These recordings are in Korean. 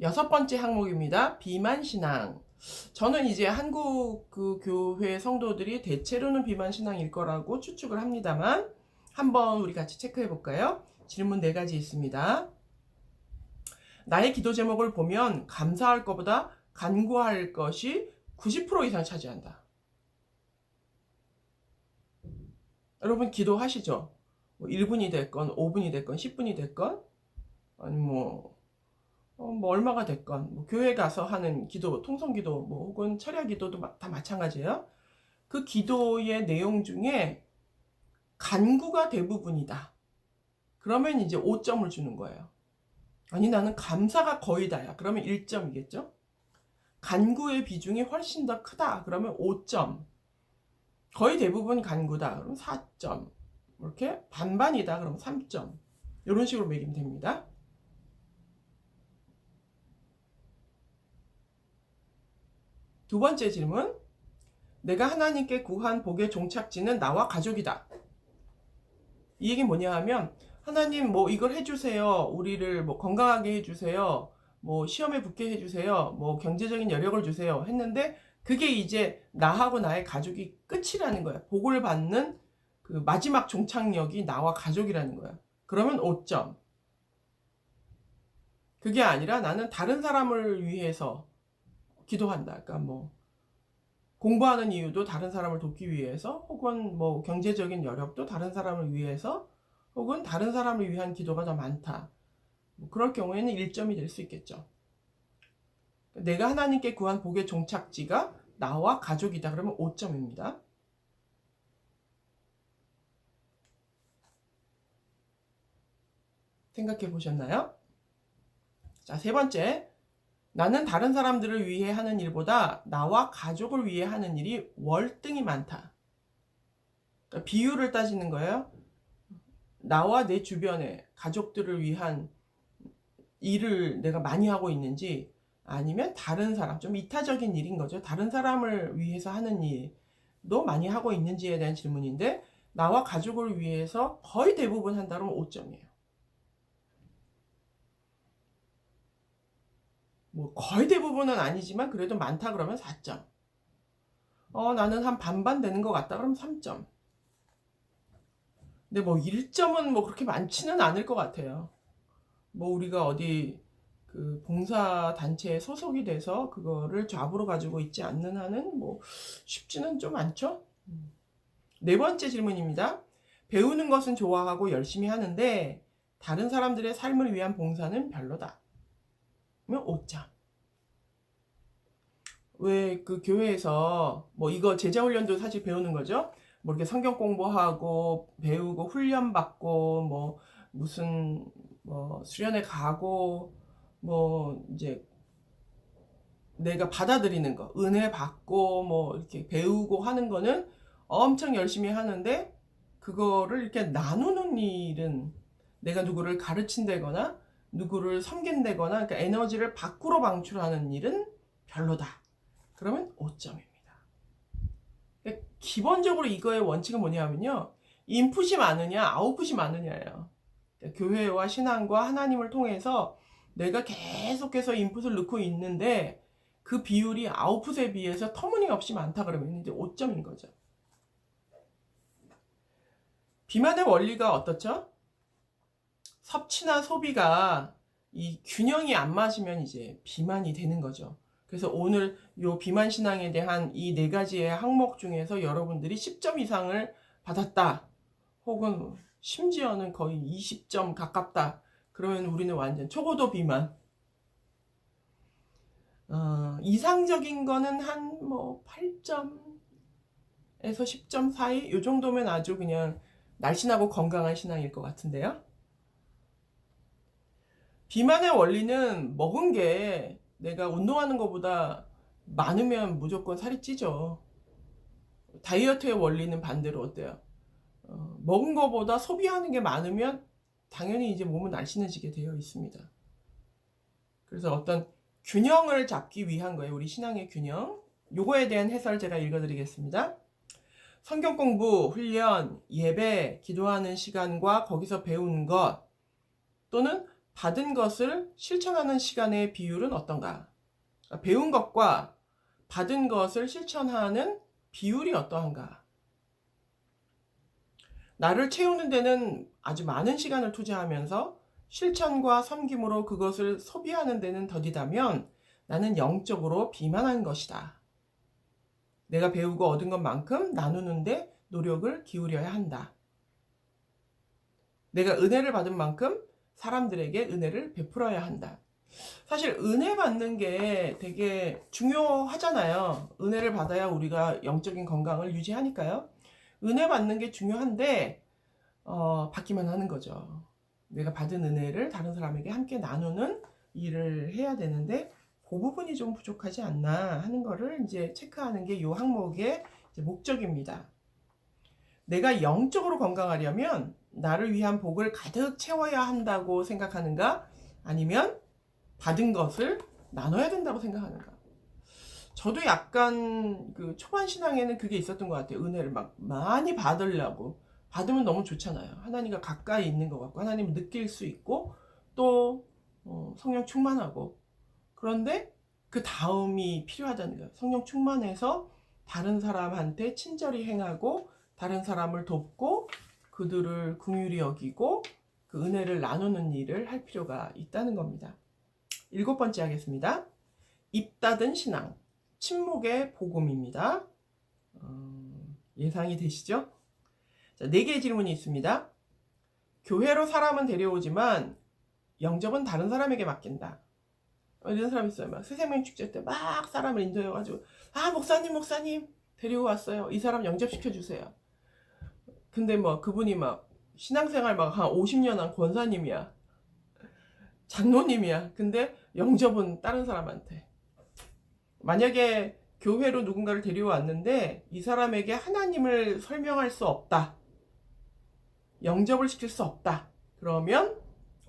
6번째 항목입니다. 비만신앙. 저는 이제 한국 그 교회 성도들이 대체로는 비만신앙일 거라고 추측을 합니다만 한번 우리 같이 체크해 볼까요? 질문 4가지 있습니다. 나의 기도 제목을 보면 감사할 것보다 간구할 것이 90% 이상 차지한다. 여러분 기도하시죠? 뭐 1분이 됐건 5분이 됐건 10분이 됐건 아니 뭐 얼마가 됐건 뭐 교회 가서 하는 기도, 통성기도 뭐 혹은 철야기도도 다 마찬가지예요. 그 기도의 내용 중에 간구가 대부분이다. 그러면 이제 5점을 주는 거예요. 아니 나는 감사가 거의 다야. 그러면 1점이겠죠? 간구의 비중이 훨씬 더 크다. 그러면 5점. 거의 대부분 간구다. 그럼 4점. 이렇게 반반이다. 그럼 3점. 이런 식으로 매기면 됩니다. 두 번째 질문. 내가 하나님께 구한 복의 종착지는 나와 가족이다. 이 얘기는 뭐냐 하면 하나님 뭐 이걸 해주세요. 우리를 뭐 건강하게 해주세요. 뭐 시험에 붙게 해주세요. 뭐 경제적인 여력을 주세요. 했는데 그게 이제 나하고 나의 가족이 끝이라는 거야. 복을 받는 그 마지막 종착역이 나와 가족이라는 거야. 그러면 5점. 그게 아니라 나는 다른 사람을 위해서 기도한다. 그러니까 뭐 공부하는 이유도 다른 사람을 돕기 위해서 혹은 뭐 경제적인 여력도 다른 사람을 위해서 혹은 다른 사람을 위한 기도가 더 많다. 뭐 그럴 경우에는 1점이 될 수 있겠죠. 내가 하나님께 구한 복의 종착지가 나와 가족이다. 그러면 5점입니다. 생각해 보셨나요? 자, 3번째. 나는 다른 사람들을 위해 하는 일보다 나와 가족을 위해 하는 일이 월등히 많다. 그러니까 비율을 따지는 거예요. 나와 내 주변에 가족들을 위한 일을 내가 많이 하고 있는지 아니면 다른 사람, 좀 이타적인 일인 거죠. 다른 사람을 위해서 하는 일도 많이 하고 있는지에 대한 질문인데 나와 가족을 위해서 거의 대부분 한다면 5점이에요. 뭐 거의 대부분은 아니지만 그래도 많다 그러면 4점. 나는 한 반반 되는 것 같다 그러면 3점. 근데 뭐 1점은 뭐 그렇게 많지는 않을 것 같아요. 뭐 우리가 어디 그 봉사 단체에 소속이 돼서 그거를 잡으러 가지고 있지 않는 한은 뭐 쉽지는 좀 않죠. 4번째 질문입니다. 배우는 것은 좋아하고 열심히 하는데 다른 사람들의 삶을 위한 봉사는 별로다. 그러면 5점. 왜 그 교회에서 뭐 이거 제자훈련도 사실 배우는 거죠. 뭐 이렇게 성경 공부하고 배우고 훈련 받고 뭐 무슨 뭐 수련회 가고 뭐 이제 내가 받아들이는 거 은혜 받고 뭐 이렇게 배우고 하는 거는 엄청 열심히 하는데 그거를 이렇게 나누는 일은 내가 누구를 가르친다거나 누구를 섬긴다거나 그러니까 에너지를 밖으로 방출하는 일은 별로다. 그러면 5점입니다. 그러니까 기본적으로 이거의 원칙은 뭐냐면요. 인풋이 많으냐 아웃풋이 많으냐예요. 그러니까 교회와 신앙과 하나님을 통해서 내가 계속해서 인풋을 넣고 있는데 그 비율이 아웃풋에 비해서 터무니없이 많다 그러면 이제 5점인 거죠. 비만의 원리가 어떻죠? 섭취나 소비가 이 균형이 안 맞으면 이제 비만이 되는 거죠. 그래서 오늘 요 비만 신앙에 대한 이 4가지의 항목 중에서 여러분들이 10점 이상을 받았다. 혹은 심지어는 거의 20점 가깝다. 그러면 우리는 완전 초고도 비만. 이상적인 거는 한 뭐 8점에서 10점 사이 요 정도면 아주 그냥 날씬하고 건강한 신앙일 것 같은데요. 비만의 원리는 먹은 게 내가 운동하는 것보다 많으면 무조건 살이 찌죠. 다이어트의 원리는 반대로 어때요? 먹은 것보다 소비하는 게 많으면 당연히 이제 몸은 날씬해지게 되어 있습니다. 그래서 어떤 균형을 잡기 위한 거예요. 우리 신앙의 균형. 요거에 대한 해설 제가 읽어드리겠습니다. 성경 공부, 훈련, 예배, 기도하는 시간과 거기서 배운 것 또는 받은 것을 실천하는 시간의 비율은 어떤가? 배운 것과 받은 것을 실천하는 비율이 어떠한가? 나를 채우는 데는 아주 많은 시간을 투자하면서 실천과 섬김으로 그것을 소비하는 데는 더디다면 나는 영적으로 비만한 것이다. 내가 배우고 얻은 것만큼 나누는데 노력을 기울여야 한다. 내가 은혜를 받은 만큼 사람들에게 은혜를 베풀어야 한다. 사실 은혜 받는 게 되게 중요하잖아요. 은혜를 받아야 우리가 영적인 건강을 유지하니까요. 은혜 받는 게 중요한데 받기만 하는 거죠. 내가 받은 은혜를 다른 사람에게 함께 나누는 일을 해야 되는데 그 부분이 좀 부족하지 않나 하는 거를 이제 체크하는 게 이 항목의 목적입니다. 내가 영적으로 건강하려면 나를 위한 복을 가득 채워야 한다고 생각하는가? 아니면 받은 것을 나눠야 된다고 생각하는가? 저도 약간 그 초반 신앙에는 그게 있었던 것 같아요. 은혜를 막 많이 받으려고. 받으면 너무 좋잖아요. 하나님과 가까이 있는 것 같고 하나님을 느낄 수 있고 또 성령 충만하고. 그런데 그 다음이 필요하다는 거예요. 성령 충만해서 다른 사람한테 친절히 행하고 다른 사람을 돕고 그들을 긍휼히 여기고 그 은혜를 나누는 일을 할 필요가 있다는 겁니다. 7번째 하겠습니다. 입 닫은 신앙, 침묵의 복음입니다. 예상이 되시죠? 자, 4개의 질문이 있습니다. 교회로 사람은 데려오지만 영접은 다른 사람에게 맡긴다. 이런 사람 있어요. 막 새생명 축제 때 막 사람을 인도해가지고 목사님 데리고 왔어요. 이 사람 영접시켜 주세요. 근데 뭐 그분이 막 신앙생활 막 한 50년 한 권사님이야. 장로님이야. 근데 영접은 다른 사람한테. 만약에 교회로 누군가를 데려왔는데 이 사람에게 하나님을 설명할 수 없다. 영접을 시킬 수 없다. 그러면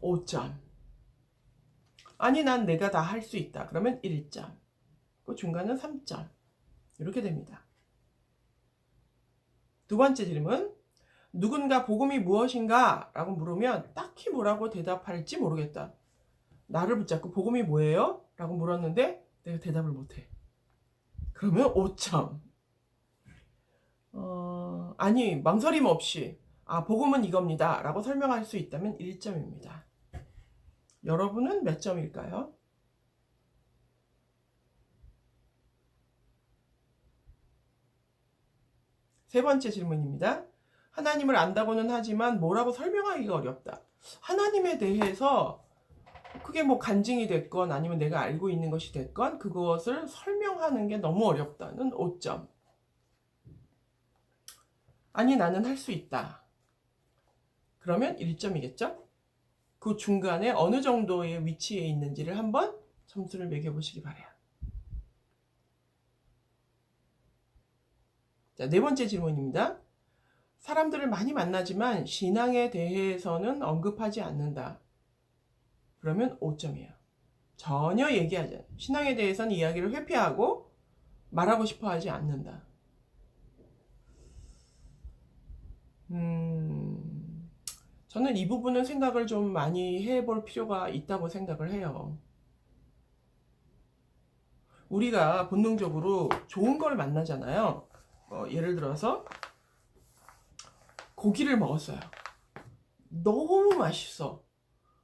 5점. 아니 난 내가 다 할 수 있다. 그러면 1점. 그 중간은 3점. 이렇게 됩니다. 2번째 질문. 누군가 복음이 무엇인가? 라고 물으면 딱히 뭐라고 대답할지 모르겠다. 나를 붙잡고 복음이 뭐예요? 라고 물었는데 내가 대답을 못해. 그러면 5점. 아니 망설임 없이 복음은 이겁니다. 라고 설명할 수 있다면 1점입니다. 여러분은 몇 점일까요? 세 번째 질문입니다. 하나님을 안다고는 하지만 뭐라고 설명하기가 어렵다. 하나님에 대해서 그게 뭐 간증이 됐건 아니면 내가 알고 있는 것이 됐건 그것을 설명하는 게 너무 어렵다는 5점. 아니 나는 할 수 있다. 그러면 1점이겠죠? 그 중간에 어느 정도의 위치에 있는지를 한번 점수를 매겨보시기 바라요. 자, 4번째 질문입니다. 사람들을 많이 만나지만 신앙에 대해서는 언급하지 않는다. 그러면 5점이에요. 전혀 얘기하지 않아요. 신앙에 대해서는 이야기를 회피하고 말하고 싶어 하지 않는다. 저는 이 부분은 생각을 좀 많이 해볼 필요가 있다고 생각을 해요. 우리가 본능적으로 좋은 걸 만나잖아요. 예를 들어서 고기를 먹었어요. 너무 맛있어.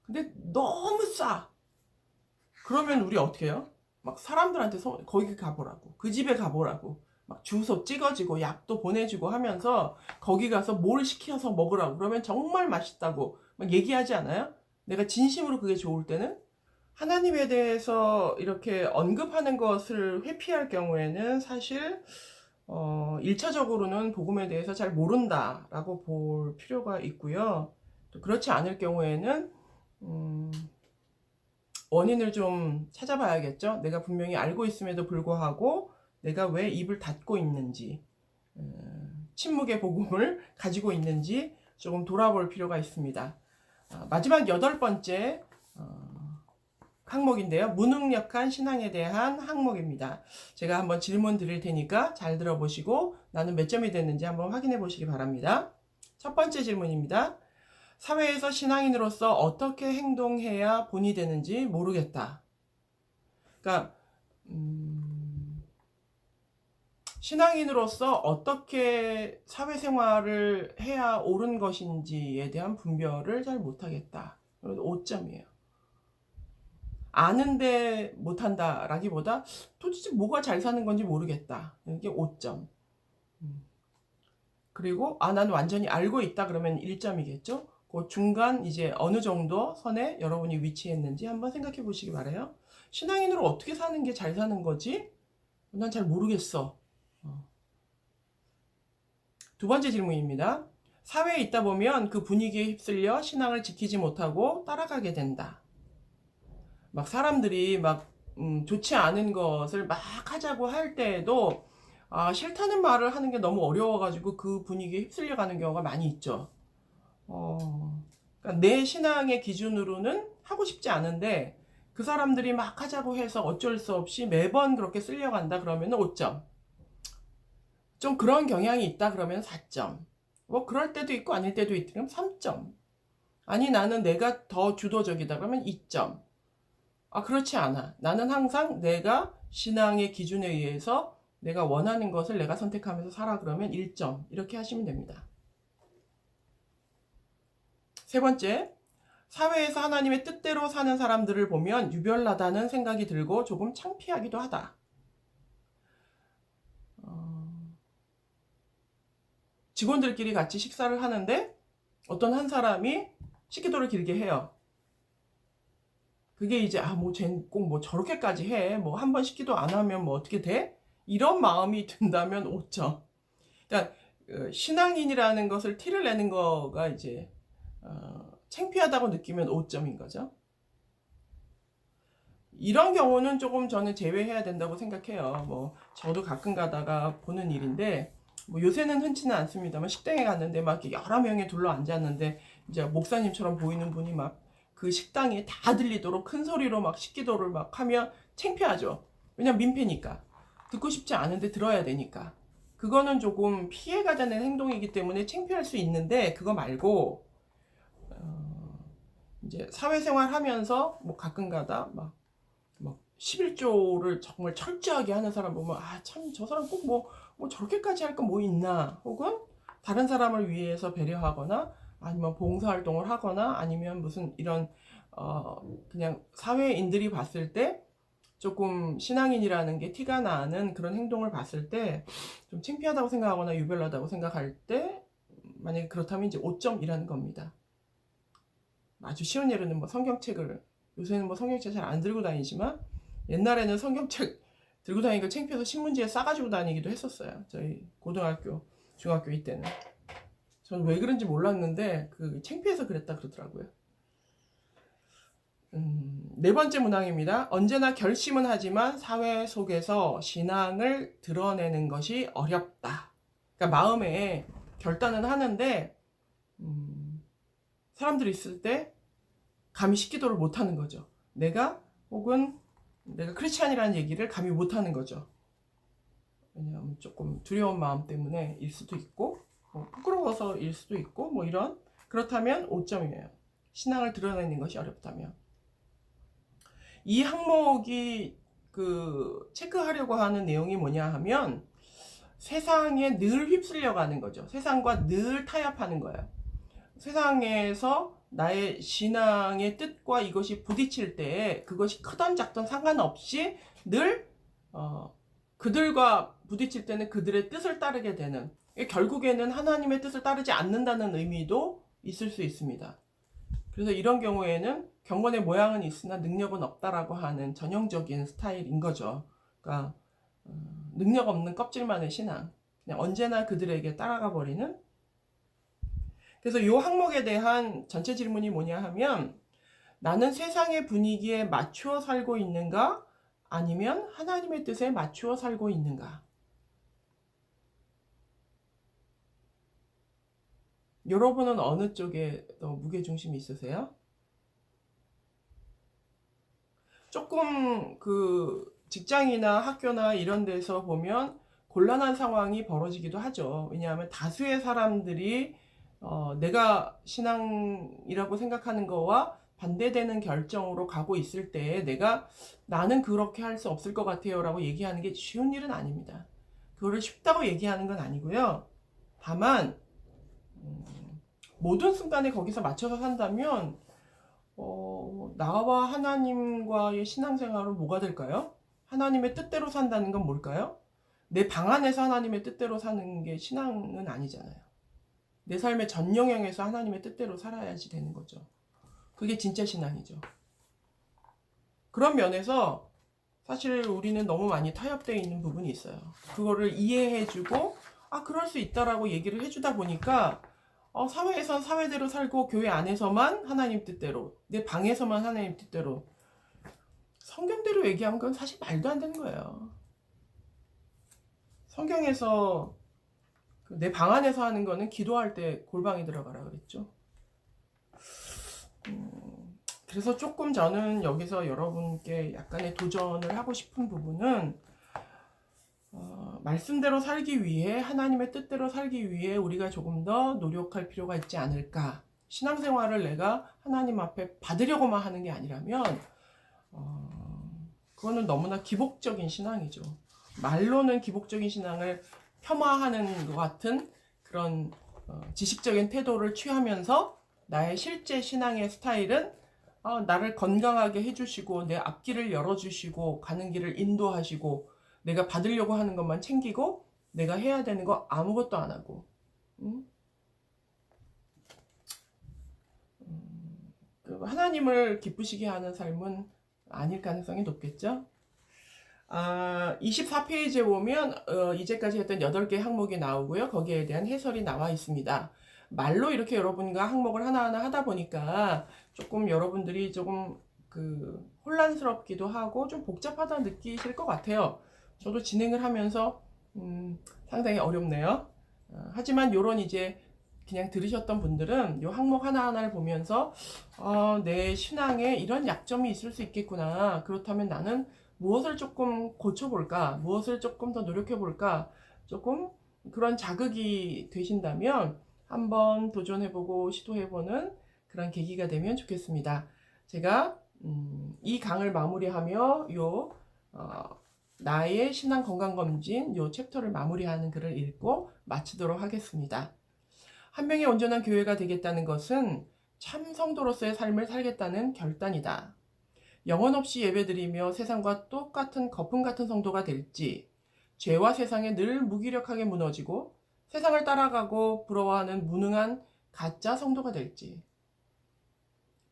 근데 너무 싸. 그러면 우리 어떻게 해요? 막 사람들한테 거기 가보라고. 그 집에 가보라고. 막 주소 찍어지고 약도 보내주고 하면서 거기 가서 뭘 시켜서 먹으라고. 그러면 정말 맛있다고 막 얘기하지 않아요? 내가 진심으로 그게 좋을 때는 하나님에 대해서 이렇게 언급하는 것을 회피할 경우에는 사실 1차적으로는 복음에 대해서 잘 모른다라고 볼 필요가 있고요. 또 그렇지 않을 경우에는 원인을 좀 찾아봐야겠죠. 내가 분명히 알고 있음에도 불구하고 내가 왜 입을 닫고 있는지, 침묵의 복음을 가지고 있는지 조금 돌아볼 필요가 있습니다. 마지막 8번째 항목인데요. 무능력한 신앙에 대한 항목입니다. 제가 한번 질문 드릴 테니까 잘 들어보시고 나는 몇 점이 됐는지 한번 확인해 보시기 바랍니다. 첫 번째 질문입니다. 사회에서 신앙인으로서 어떻게 행동해야 본이 되는지 모르겠다. 그러니까 신앙인으로서 어떻게 사회생활을 해야 옳은 것인지에 대한 분별을 잘 못하겠다. 5점이에요. 아는데 못한다 라기보다 도대체 뭐가 잘 사는 건지 모르겠다. 이게 5점. 그리고 난 완전히 알고 있다 그러면 1점이겠죠. 그 중간 이제 어느 정도 선에 여러분이 위치했는지 한번 생각해 보시기 바라요. 신앙인으로 어떻게 사는 게 잘 사는 거지? 난 잘 모르겠어. 두 번째 질문입니다. 사회에 있다 보면 그 분위기에 휩쓸려 신앙을 지키지 못하고 따라가게 된다. 막 사람들이 막 좋지 않은 것을 막 하자고 할 때에도 싫다는 말을 하는 게 너무 어려워가지고 그 분위기에 휩쓸려 가는 경우가 많이 있죠. 그러니까 내 신앙의 기준으로는 하고 싶지 않은데 그 사람들이 막 하자고 해서 어쩔 수 없이 매번 그렇게 쓸려간다 그러면 5점. 좀 그런 경향이 있다 그러면 4점. 뭐 그럴 때도 있고 아닐 때도 있다 그러면 3점. 아니 나는 내가 더 주도적이다 그러면 2점. 그렇지 않아. 나는 항상 내가 신앙의 기준에 의해서 내가 원하는 것을 내가 선택하면서 살아 그러면 1점. 이렇게 하시면 됩니다. 세 번째, 사회에서 하나님의 뜻대로 사는 사람들을 보면 유별나다는 생각이 들고 조금 창피하기도 하다. 직원들끼리 같이 식사를 하는데 어떤 한 사람이 식기도를 길게 해요. 그게 이제 뭐 쟤는 꼭 뭐 저렇게까지 해. 뭐 한 번 식기도 안 하면 뭐 어떻게 돼? 이런 마음이 든다면 5점. 그러니까 신앙인이라는 것을 티를 내는 거가 이제 창피하다고 느끼면 5점인 거죠. 이런 경우는 조금 저는 제외해야 된다고 생각해요. 뭐 저도 가끔 가다가 보는 일인데 뭐 요새는 흔치는 않습니다만 식당에 갔는데 막 여러 명이 둘러 앉았는데 이제 목사님처럼 보이는 분이 막 그 식당에 다 들리도록 큰 소리로 막 식기도를 막 하면 창피하죠. 왜냐면 민폐니까. 듣고 싶지 않은데 들어야 되니까. 그거는 조금 피해가 되는 행동이기 때문에 창피할 수 있는데 그거 말고 이제 사회생활 하면서 뭐 가끔가다 막 11조를 정말 철저하게 하는 사람 보면 참 저 사람 꼭 뭐 저렇게까지 할 거 뭐 있나, 혹은 다른 사람을 위해서 배려하거나 아니면 봉사활동을 하거나 아니면 무슨 이런 그냥 사회인들이 봤을 때 조금 신앙인이라는 게 티가 나는 그런 행동을 봤을 때 좀 창피하다고 생각하거나 유별나다고 생각할 때 만약에 그렇다면 이제 5점이라는 겁니다. 아주 쉬운 예로는 뭐 성경책을, 요새는 뭐 성경책 잘 안 들고 다니지만 옛날에는 성경책 들고 다니니까 창피해서 신문지에 싸가지고 다니기도 했었어요. 저희 고등학교, 중학교 이때는. 저는 왜 그런지 몰랐는데 그 창피해서 그랬다 그러더라고요. 네 번째 문항입니다. 언제나 결심은 하지만 사회 속에서 신앙을 드러내는 것이 어렵다. 그러니까 마음에 결단은 하는데 사람들이 있을 때 감히 식기도를 못하는 거죠. 혹은 내가 크리스찬이라는 얘기를 감히 못하는 거죠. 왜냐하면 조금 두려운 마음 때문에 일 수도 있고 부끄러워서 일 수도 있고 뭐 이런. 그렇다면 5점이에요. 신앙을 드러내는 것이 어렵다면. 이 항목이 체크하려고 하는 내용이 뭐냐 하면 세상에 늘 휩쓸려 가는 거죠. 세상과 늘 타협하는 거예요. 세상에서 나의 신앙의 뜻과 이것이 부딪힐 때 그것이 크던 작던 상관없이 늘 그들과 부딪힐 때는 그들의 뜻을 따르게 되는, 결국에는 하나님의 뜻을 따르지 않는다는 의미도 있을 수 있습니다. 그래서 이런 경우에는 경건의 모양은 있으나 능력은 없다라고 하는 전형적인 스타일인 거죠. 그러니까 능력 없는 껍질만의 신앙, 그냥 언제나 그들에게 따라가 버리는. 그래서 이 항목에 대한 전체 질문이 뭐냐 하면, 나는 세상의 분위기에 맞추어 살고 있는가? 아니면 하나님의 뜻에 맞추어 살고 있는가? 여러분은 어느 쪽에 더 무게중심이 있으세요? 조금 직장이나 학교나 이런 데서 보면 곤란한 상황이 벌어지기도 하죠. 왜냐하면 다수의 사람들이 내가 신앙이라고 생각하는 거와 반대되는 결정으로 가고 있을 때 나는 그렇게 할 수 없을 것 같아요 라고 얘기하는 게 쉬운 일은 아닙니다. 그거를 쉽다고 얘기하는 건 아니고요. 다만 모든 순간에 거기서 맞춰서 산다면 나와 하나님과의 신앙생활은 뭐가 될까요? 하나님의 뜻대로 산다는 건 뭘까요? 내 방 안에서 하나님의 뜻대로 사는 게 신앙은 아니잖아요. 내 삶의 전 영역에서 하나님의 뜻대로 살아야지 되는 거죠. 그게 진짜 신앙이죠. 그런 면에서 사실 우리는 너무 많이 타협되어 있는 부분이 있어요. 그거를 이해해주고 그럴 수 있다라고 얘기를 해주다 보니까 사회에선 사회대로 살고 교회 안에서만 하나님 뜻대로, 내 방에서만 하나님 뜻대로, 성경대로 얘기하면 그건 사실 말도 안 되는 거예요. 성경에서 내 방 안에서 하는 거는 기도할 때 골방에 들어가라 그랬죠. 그래서 조금 저는 여기서 여러분께 약간의 도전을 하고 싶은 부분은 말씀대로 살기 위해, 하나님의 뜻대로 살기 위해 우리가 조금 더 노력할 필요가 있지 않을까. 신앙생활을 내가 하나님 앞에 받으려고만 하는 게 아니라면 그거는 너무나 기복적인 신앙이죠. 말로는 기복적인 신앙을 폄하하는 것 같은 그런 지식적인 태도를 취하면서 나의 실제 신앙의 스타일은 나를 건강하게 해주시고 내 앞길을 열어주시고 가는 길을 인도하시고 내가 받으려고 하는 것만 챙기고 내가 해야 되는 거 아무것도 안 하고 하나님을 기쁘시게 하는 삶은 아닐 가능성이 높겠죠. 24페이지에 보면 이제까지 했던 8개 항목이 나오고요. 거기에 대한 해설이 나와 있습니다. 말로 이렇게 여러분과 항목을 하나하나 하다 보니까 조금 여러분들이 조금 혼란스럽기도 하고 좀 복잡하다 느끼실 것 같아요. 저도 진행을 하면서 상당히 어렵네요. 하지만 요런 이제 그냥 들으셨던 분들은 요 항목 하나하나를 보면서 내 신앙에 이런 약점이 있을 수 있겠구나. 그렇다면 나는 무엇을 조금 고쳐볼까? 무엇을 조금 더 노력해볼까? 조금 그런 자극이 되신다면 한번 도전해보고 시도해보는 그런 계기가 되면 좋겠습니다. 제가 이 강을 마무리하며 나의 신앙 건강검진 요 챕터를 마무리하는 글을 읽고 마치도록 하겠습니다. 한 명의 온전한 교회가 되겠다는 것은 참 성도로서의 삶을 살겠다는 결단이다. 영혼 없이 예배드리며 세상과 똑같은 거품 같은 성도가 될지, 죄와 세상에 늘 무기력하게 무너지고 세상을 따라가고 부러워하는 무능한 가짜 성도가 될지,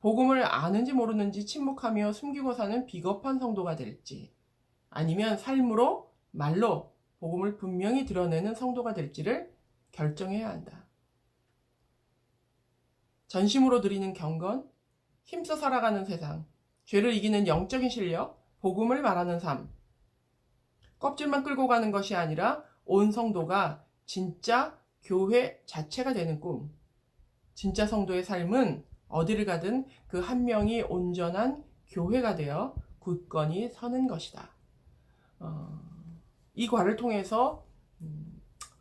복음을 아는지 모르는지 침묵하며 숨기고 사는 비겁한 성도가 될지, 아니면 삶으로, 말로 복음을 분명히 드러내는 성도가 될지를 결정해야 한다. 전심으로 드리는 경건, 힘써 살아가는 세상, 죄를 이기는 영적인 실력, 복음을 말하는 삶, 껍질만 끌고 가는 것이 아니라 온 성도가 진짜 교회 자체가 되는 꿈. 진짜 성도의 삶은 어디를 가든 그 한 명이 온전한 교회가 되어 굳건히 서는 것이다. 이 과를 통해서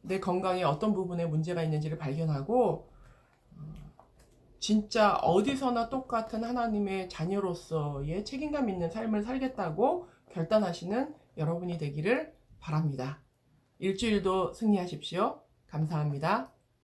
내 건강에 어떤 부분에 문제가 있는지를 발견하고 진짜 어디서나 똑같은 하나님의 자녀로서의 책임감 있는 삶을 살겠다고 결단하시는 여러분이 되기를 바랍니다. 일주일도 승리하십시오. 감사합니다.